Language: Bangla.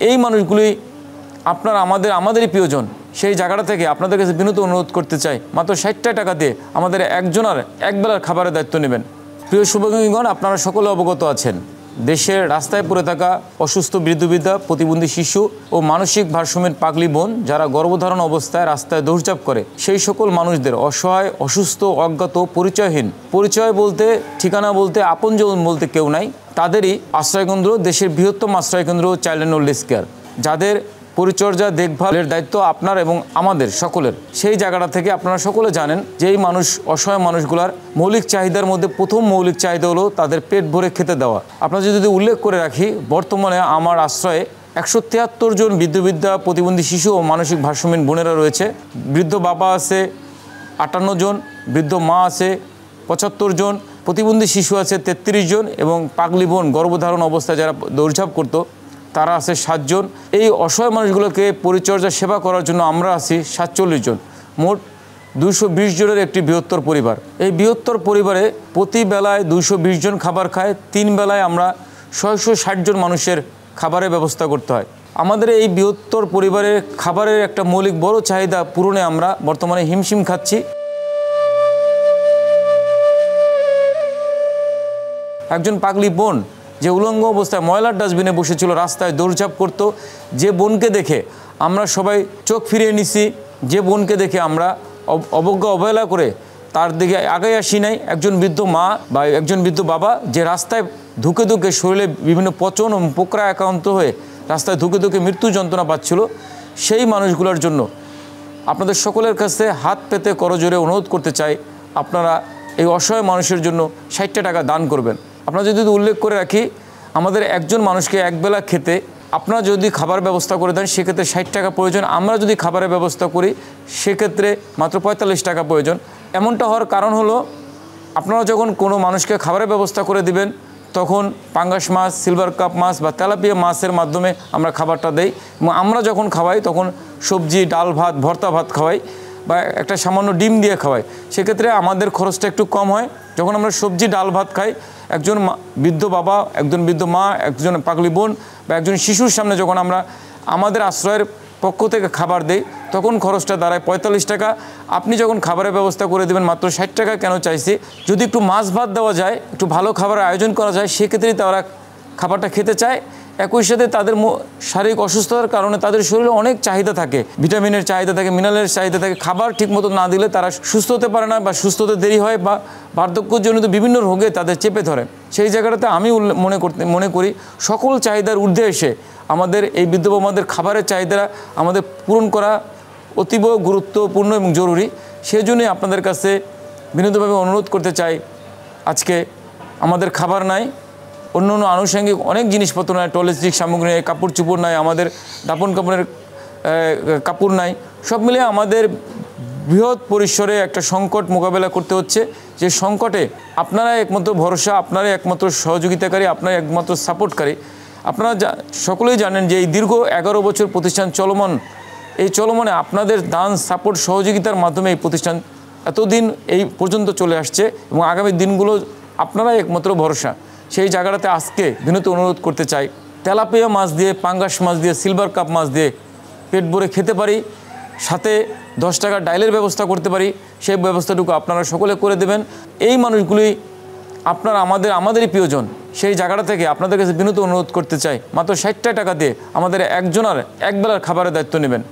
এই মানুষগুলি আপনারা আমাদেরই প্রিয়জন। সেই জায়গাটা থেকে আপনাদের কাছে বিনীত অনুরোধ করতে চাই, মাত্র 60 টাকা দিয়ে আমাদের একজনের একবেলার খাবারের দায়িত্ব নেবেন। প্রিয় শুভাকাঙ্ক্ষীগণ, আপনারা সকলে অবগত আছেন, দেশের রাস্তায় পড়ে থাকা অসুস্থ বৃদ্ধ-বৃদ্ধা, প্রতিবন্ধী শিশু ও মানসিক ভারসাম্যের পাগলি বোন যারা গর্ভধারণ অবস্থায় রাস্তায় দৌড়ঝাঁপ করে, সেই সকল মানুষদের, অসহায়, অসুস্থ, অজ্ঞাত, পরিচয়হীন, পরিচয় বলতে, ঠিকানা বলতে, আপনজন বলতে কেউ নাই, তাদেরই আশ্রয়কেন্দ্র, দেশের বৃহত্তম আশ্রয়কেন্দ্র child and old age care, যাদের পরিচর্যা দেখভালের দায়িত্ব আপনার এবং আমাদের সকলের। সেই জায়গাটা থেকে আপনারা সকলে জানেন যে এই অসহায় মানুষগুলার মৌলিক চাহিদার মধ্যে প্রথম মৌলিক চাহিদা হলো তাদের পেট ভরে খেতে দেওয়া। আপনারা যদি উল্লেখ করে রাখি, বর্তমানে আমার আশ্রয়ে 173 জন বৃদ্ধ-বৃদ্ধা, প্রতিবন্ধী শিশু ও মানসিক ভারসাম্যহীন বোনেরা রয়েছে। বৃদ্ধ বাবা আছে 58 জন, বৃদ্ধ মা আছে 75 জন, প্রতিবন্ধী শিশু আছে 33 জন এবং পাগলি বোন গর্ভধারণ অবস্থায় যারা দৌড়ঝাঁপ করতো তারা আছে 7 জন। এই অসহায় মানুষগুলোকে পরিচর্যা সেবা করার জন্য আমরা আছি 47 জন। মোট 220 জনের একটি বৃহত্তর পরিবার। এই বৃহত্তর পরিবারে প্রতি বেলায় 220 জন খাবার খায়। 3 বেলায় আমরা 660 জন মানুষের খাবারের ব্যবস্থা করতে হয়। আমাদের এই বৃহত্তর পরিবারের খাবারের একটা মৌলিক বড় চাহিদা পূরণে আমরা বর্তমানে হিমশিম খাচ্ছি। একজন পাগলি বোন যে উলঙ্গ অবস্থায় ময়লার ডাস্টবিনে বসেছিল, রাস্তায় দৌড়ঝাঁপ করতো, যে বোনকে দেখে আমরা সবাই চোখ ফিরিয়ে নিছি, যে বোনকে দেখে আমরা অবহেলা করে তার দিকে আগে আসি নাই। একজন বৃদ্ধ মা বা একজন বৃদ্ধ বাবা যে রাস্তায় ধুকে ধুকে শরীরে বিভিন্ন পচন ও পোকরা আক্রান্ত হয়ে রাস্তায় ধুকে ধুকে মৃত্যু যন্ত্রণা পাচ্ছিল, সেই মানুষগুলোর জন্য আপনাদের সকলের কাছে হাত পেতে করজোরে অনুরোধ করতে চাই, আপনারা এই অসহায় মানুষের জন্য 60 টাকা দান করবেন। আপনারা যদি উল্লেখ করে রাখি, আমাদের একজন মানুষকে একবেলা খেতে আপনারা যদি খাবার ব্যবস্থা করে দেন সেক্ষেত্রে 60 টাকা প্রয়োজন। আমরা যদি খাবারের ব্যবস্থা করি সেক্ষেত্রে মাত্র 45 টাকা প্রয়োজন। এমনটা হওয়ার কারণ হলো, আপনারা যখন কোনো মানুষকে খাবারের ব্যবস্থা করে দিবেন তখন পাঙ্গাস মাছ, সিলভার কাপ মাছ বা তেলাপিয়া মাছের মাধ্যমে আমরা খাবারটা দেই, এবং আমরা যখন খাওয়াই তখন সবজি, ডাল ভাত, ভর্তা ভাত খাওয়াই বা একটা সামান্য ডিম দিয়ে খাওয়াই। সেক্ষেত্রে আমাদের খরচটা একটু কম হয়। যখন আমরা সবজি, ডাল ভাত খাই, একজন বৃদ্ধ বাবা, একজন বৃদ্ধ মা, একজন পাগলি বোন বা একজন শিশুর সামনে যখন আমরা আমাদের আশ্রয়ের পক্ষ থেকে খাবার দেই তখন খরচটা দাঁড়ায় 45 টাকা। আপনি যখন খাবারের ব্যবস্থা করে দেবেন মাত্র 60 টাকা কেন চাইছি, যদি একটু মাছ ভাত দেওয়া যায়, একটু ভালো খাবারের আয়োজন করা যায়, সেক্ষেত্রেই তারা খাবারটা খেতে চায়। একই সাথে তাদের শারীরিক অসুস্থতার কারণে তাদের শরীরে অনেক চাহিদা থাকে, ভিটামিনের চাহিদা থাকে, মিনারেলের চাহিদা থাকে। খাবার ঠিকমতো না দিলে তারা সুস্থ হতে পারে না বা সুস্থ হতে দেরি হয় বা বার্ধক্যজনিত বিভিন্ন রোগে তাদের চেপে ধরে। সেই জায়গাটাতে আমি মনে করি সকল চাহিদার ঊর্ধ্বে এসে আমাদের এই বৃদ্ধ বাবাদের খাবারের চাহিদা আমাদের পূরণ করা অতীব গুরুত্বপূর্ণ এবং জরুরি। সেই জন্যই আপনাদের কাছে বিনীতভাবে অনুরোধ করতে চাই, আজকে আমাদের খাবার নাই, অন্য আনুষঙ্গিক অনেক জিনিসপত্র নাই, টয়লেট্রিক সামগ্রী নাই, কাপড় চোপড় নাই, আমাদের দাপন কাপড়ের কাপড় নাই, সব মিলিয়ে আমাদের বৃহৎ পরিসরে একটা সংকট মোকাবেলা করতে হচ্ছে। যে সংকটে আপনারা একমাত্র ভরসা, আপনারাই একমাত্র সহযোগিতাকারী, আপনারা একমাত্র সাপোর্টকারী। আপনারা সকলেই জানেন যে এই দীর্ঘ 11 বছর প্রতিষ্ঠান চলমান, এই চলমানে আপনাদের দান, সাপোর্ট, সহযোগিতার মাধ্যমে এই প্রতিষ্ঠান এতদিন এই পর্যন্ত চলে আসছে এবং আগামী দিনগুলো আপনারাই একমাত্র ভরসা। সেই জায়গাটাতে আজকে বিনীত অনুরোধ করতে চাই, তেলাপিয়া মাছ দিয়ে, পাঙ্গাস মাছ দিয়ে, সিলভার কাপ মাছ দিয়ে পেট ভরে খেতে পারি, সাথে 10 টাকার ডাইলের ব্যবস্থা করতে পারি, সেই ব্যবস্থাটুকু আপনারা সকলে করে দেবেন। এই মানুষগুলি আপনারা আমাদেরই প্রিয়জন। সেই জায়গাটা থেকে আপনাদের কাছে বিনীত অনুরোধ করতে চাই, মাত্র 60 টাকা দিয়ে আমাদের একজনের একবেলার খাবারের দায়িত্ব নেবেন।